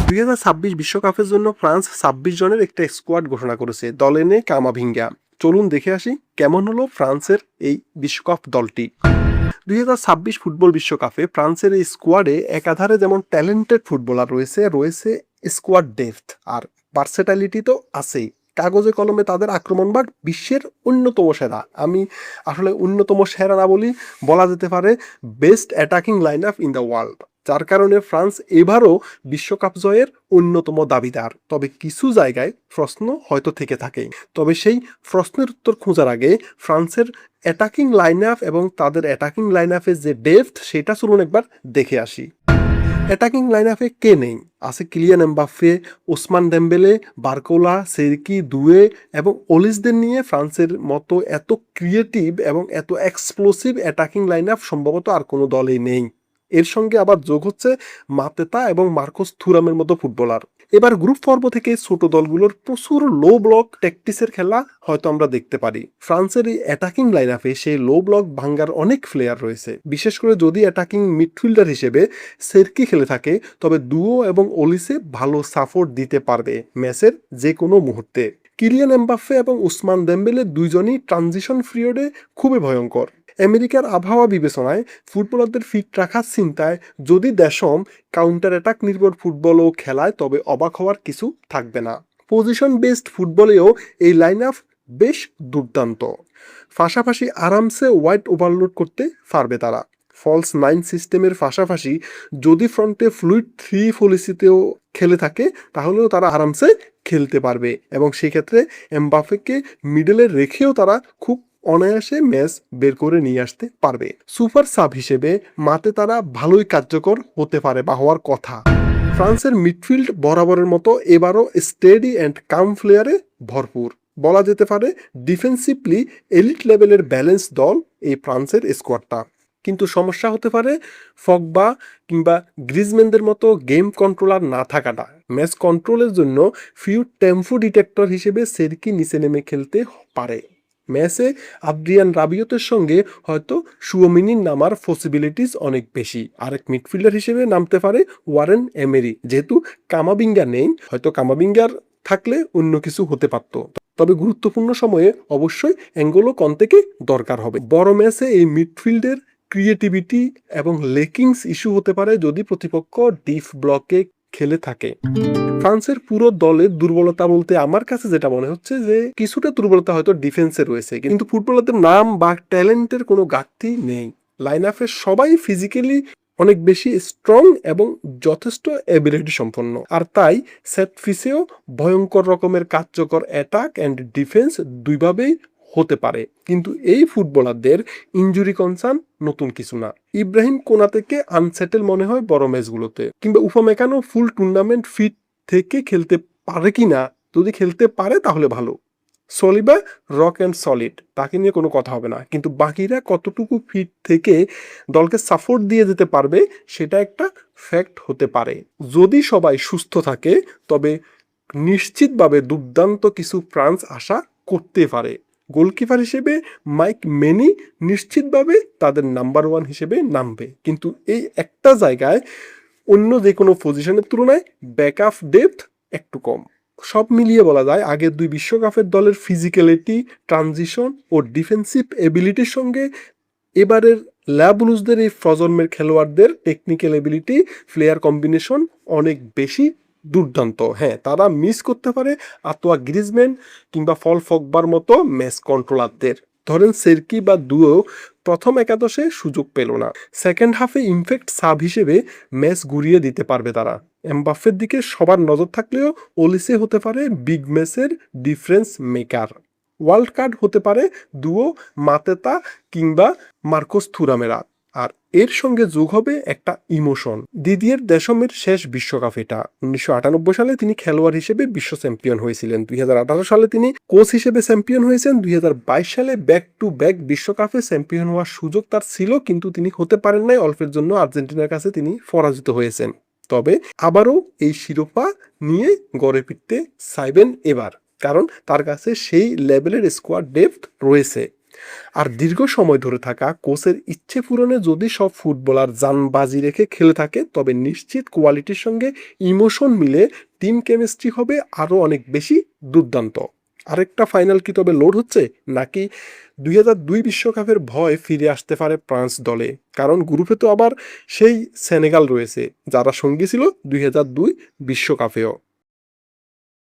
2026 বিশ্বকাপের জন্য ফ্রান্স 26 জনের একটা স্কোয়াড ঘোষণা করেছে। দলে নেই কামাভিঙ্গা। চলুন দেখে আসি কেমন হলো ফ্রান্সের এই বিশ্বকাপ দলটি। 2026 ফুটবল বিশ্বকাপে ফ্রান্সের এই স্কোয়াডে একাধারে যেমন ট্যালেন্টেড ফুটবলার রয়েছে স্কোয়াড ডেপথ আর ভার্সেটাইলিটি তো আছেই। কাগজে কলমে তাদের আক্রমণভাগ বিশ্বের অন্যতম সেরা। আমি আসলে অন্যতম সেরা না বলা যেতে পারে best attacking line up in the world. যার কারণে ফ্রান্স এবারও বিশ্বকাপ জয়ের অন্যতম দাবিদার। তবে কিছু জায়গায় প্রশ্ন হয়তো থেকে থাকে। তবে সেই প্রশ্নের উত্তর খোঁজার আগে ফ্রান্সের অ্যাটাকিং লাইন আপ এবং তাদের অ্যাটাকিং লাইন আপের যে ডেপথ সেটা চলুন একবার দেখে আসি। অ্যাটাকিং লাইন আপে কে নেই? আছে Kylian Mbappe, Ousmane Dembele, Barcola, সেরকি, দুয়ে এবং অলিসদের নিয়ে ফ্রান্সের মতো এত ক্রিয়েটিভ এবং এত এক্সপ্লোসিভ অ্যাটাকিং লাইন আপ সম্ভবত আর কোনো দলেই নেই। এর সঙ্গে আবার যোগ হচ্ছে মাতেতা এবং মার্কোস থুরামের মতো ফুটবলার। এবার গ্রুপ পর্ব থেকে ছোট দলগুলোর প্রচুর লো ব্লক ট্যাকটিসের খেলা হয়তো আমরা দেখতে পারি। ফ্রান্সের এই অ্যাটাকিং লাইন আপে সেই লো ব্লক ভাঙ্গার অনেক প্লেয়ার রয়েছে। বিশেষ করে যদি অ্যাটাকিং মিডফিল্ডার হিসেবে সেরকি খেলে থাকে, তবে দুও এবং অলিসে ভালো সাপোর্ট দিতে পারবে ম্যাচের যে কোনো মুহূর্তে। কিলিয়ান এমবাপ্পে এবং ওসমান দেম্বেলে দুইজনই ট্রানজিশন পিরিয়ডে খুবই ভয়ঙ্কর। আমেরিকার আবহাওয়া বিবেচনায় ফুটবলারদের ফিট রাখার চিন্তায় যদি দেশম কাউন্টার অ্যাটাক নির্ভর ফুটবলও খেলায়, তবে অবাক হওয়ার কিছু থাকবে না। পজিশন বেসড ফুটবলেও এই লাইন আপ বেশ দুর্দান্ত। পাশাপাশি আরামসে ওয়াইড ওভারলোড করতে পারবে তারা। ফলস 9 সিস্টেমের পাশাপাশি যদি ফ্রন্টে ফ্লুইড 3 পলিসিতেও খেলে থাকে, তাহলেও তারা আরামসে খেলতে পারবে এবং সেক্ষেত্রে এমবাপ্পেকে মিডলে রেখেও তারা খুব অনায়াসে ম্যাচ বের করে নিয়ে আসতে পারবে। সুপার সাব হিসেবে মাতে তারা ভালোই কার্যকর হতে পারে বা হওয়ার কথা। ফ্রান্সের মিডফিল্ড বরাবরের মতো এবারও স্টেডি অ্যান্ড কাম প্লেয়ারে ভরপুর। বলা যেতে পারে ডিফেন্সিভলি এলিট লেভেলের ব্যালেন্স দল এই ফ্রান্সের স্কোয়াডটা। কিন্তু সমস্যা হতে পারে ফগবা কিংবা গ্রিজম্যানদের মতো গেম কন্ট্রোলার না থাকাটা। ম্যাচ কন্ট্রোলের জন্য ফিউ টেম্পো ডিটেক্টর হিসেবে সেরকি নিচে নেমে খেলতে পারে। ম্যাচে আদ্রিয়ান রাবিয়তের সঙ্গে হয়তো শুয়োমিনির নামার পসিবিলিটিস অনেক বেশি। আরেক মিডফিল্ডার হিসেবে নামতে পারে ওয়ারেন এমেরি। যেহেতু কামাবিঙ্গা নেই, হয়তো কামাবিঙ্গার থাকলে অন্য কিছু হতে পারত। তবে গুরুত্বপূর্ণ সময়ে অবশ্যই অ্যাঙ্গোলো কন্তেকে দরকার হবে। বড় ম্যাচে এই মিডফিল্ডের ক্রিয়েটিভিটি এবং লেকিংস ইস্যু হতে পারে যদি প্রতিপক্ষ ডিপ ব্লকে খেলে থাকে। ফ্রান্সের পুরো দলের দুর্বলতা বলতে আমার কাছে যেটা মনে হচ্ছে যে কিছুটা দুর্বলতা হয়তো ডিফেন্সে রয়েছে, কিন্তু ফুটবলারদের নাম বা ট্যালেন্টের কোনো ঘাটতি নেই। লাইন আপের সবাই ফিজিক্যালি অনেক বেশি স্ট্রং এবং যথেষ্ট এবিলিটি সম্পন্ন, আর তাই সেট পিসেও ভয়ঙ্কর রকমের কার্যকর অ্যাটাক অ্যান্ড ডিফেন্স দুইভাবেই হতে পারে। কিন্তু এই ফুটবলারদের ইনজুরি কনসার্ন নতুন কিছু না। ইব্রাহিম কোনাতেকে আনসেটেল মনে হয় বড় ম্যাচগুলোতে, কিংবা উপামেকানো ফুল টুর্নামেন্ট ফিট থেকে খেলতে পারে কিনা। যদি খেলতে পারে তাহলে ভালো। সলিবা রক অ্যান্ড সলিড, তাকে নিয়ে কোনো কথা হবে না, কিন্তু বাকিরা কতটুকু ফিট থেকে দলকে সাপোর্ট দিয়ে যেতে পারবে সেটা একটা ফ্যাক্ট হতে পারে। যদি সবাই সুস্থ থাকে তবে নিশ্চিতভাবে দুর্দান্ত কিছু ফ্রান্স আশা করতে পারে। গোলকিপার হিসেবে মাইক মেনি নিশ্চিতভাবে তাদের নাম্বার 1 হিসেবে নামবে, কিন্তু এই একটা জায়গায় অন্য যে কোনো পজিশনের তুলনায় ব্যাকআপ ডেপথ একটু কম। সব মিলিয়ে বলা যায় আগের 2 বিশ্বকাপের দলের ফিজিক্যালিটি, ট্রানজিশন ও ডিফেন্সিভ এবিলিটির সঙ্গে এবারের ল্যাবলুজদের এই প্রজন্মের খেলোয়াড়দের টেকনিক্যাল এবিলিটি, প্লেয়ার কম্বিনেশন অনেক বেশি দুর্দান্ত। হ্যাঁ, তারা মিস করতে পারে আতোয়া গ্রিজম্যান কিংবা ফল ফগবার মতো ম্যাচ কন্ট্রোলারদের। ধরেন সেরকি বা দুও প্রথম একাদশে সুযোগ পেল না, সেকেন্ড হাফে ইমপ্যাক্ট সাব হিসেবে ম্যাচ ঘুরিয়ে দিতে পারবে তারা। এমবাপ্পের দিকে সবার নজর থাকলেও ওলিসে হতে পারে বিগ ম্যাচের ডিফারেন্স মেকার। ওয়ার্ল্ড কার্ড হতে পারে দুও মাতেতা কিংবা মার্কোস থুরামেরা। আর এর সঙ্গে যোগ হবে একটা ইমোশন। দিদিয়ের দেশমের শেষ বিশ্বকাপ এটা। 1998 সালে তিনি খেলোয়াড় হিসেবে বিশ্ব চ্যাম্পিয়ন হয়েছিলেন। 2018 সালে তিনি কোচ হিসেবে চ্যাম্পিয়ন হয়েছেন। 2022 সালে ব্যাক টু ব্যাক বিশ্বকাপে চ্যাম্পিয়ন হওয়ার সুযোগ তার ছিল, কিন্তু তিনি হতে পারেন নাই। অল্পের জন্য আর্জেন্টিনার কাছে তিনি পরাজিত হয়েছেন। তবে আবারও এই শিরোপা নিয়ে গড়ে ফিরতে চাইবেন এবার, কারণ তার কাছে সেই লেভেলের স্কোয়াড ডেপথ রয়েছে। আর দীর্ঘ সময় ধরে থাকা কোচের ইচ্ছে পূরণে যদি সব ফুটবলার জান বাজি রেখে খেলে থাকে, তবে নিশ্চিত কোয়ালিটির সঙ্গে ইমোশন মিলে টিম কেমিস্ট্রি হবে আরও অনেক বেশি দুর্দান্ত। আরেকটা ফাইনাল কি তবে লোড হচ্ছে, নাকি 2002 বিশ্বকাপের ভয় ফিরে আসতে পারে ফ্রান্স দলে? কারণ গ্রুপে তো আবার সেই সেনেগাল রয়েছে, যারা সঙ্গী ছিল 2002 বিশ্বকাপেও।